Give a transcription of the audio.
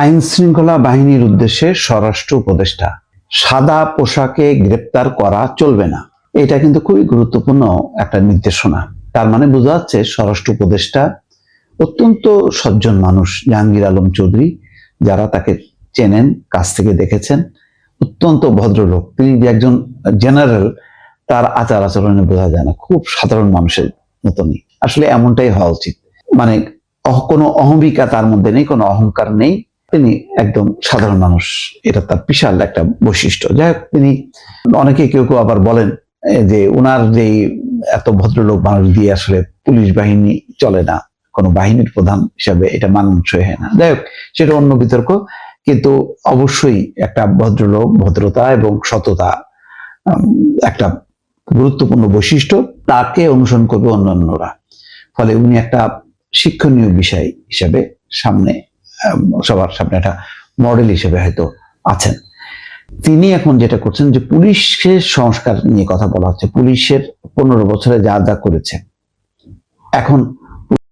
আইন শৃঙ্খলা বাহিনীর উদ্দেশ্যে স্বরাষ্ট্র উপদেষ্টা, সাদা পোশাকে গ্রেপ্তার করা চলবে না। এটা কিন্তু খুবই গুরুত্বপূর্ণ একটা নির্দেশনা। তার মানে বোঝা যাচ্ছে স্বরাষ্ট্র উপদেষ্টা অত্যন্ত সজ্জন মানুষ। জাহাঙ্গীর আলম চৌধুরী, যারা তাকে চেনেন, কাছ থেকে দেখেছেন, অত্যন্ত ভদ্রলোক। তিনি যে একজন জেনারেল, তার আচার আচরণে বোঝা যায় না, খুব সাধারণ মানুষের মতনই। আসলে এমনটাই হওয়া উচিত। মানে কোনো অহমিকা তার মধ্যে নেই, কোনো অহংকার নেই, তিনি একদম সাধারণ মানুষ। এটা তার বিশাল একটা বৈশিষ্ট্য। যাই হোক, তিনি অনেকে কেউ কেউ আবার বলেন যে উনার যে এত ভদ্রলোক মানুষ দিয়ে আসলে পুলিশ বাহিনী চলে না, কোনো বাহিনীর প্রধান হিসাবে এটা মানানসই হয় না। যাই হোক, সেটা অন্য বিতর্ক। কিন্তু অবশ্যই একটা ভদ্রলোক, ভদ্রতা এবং সততা একটা গুরুত্বপূর্ণ বৈশিষ্ট্য। তাকে অনুসরণ করবে অন্যান্যরা। ফলে উনি একটা শিক্ষণীয় বিষয় হিসাবে সামনে, সবার সামনে একটা মডেল হিসেবে হয়তো আছেন। তিনি এখন যেটা করছেন যে পুলিশের সংস্কার নিয়ে কথা বলা হচ্ছে। পুলিশের 15 বছরে যা যা করেছে, এখন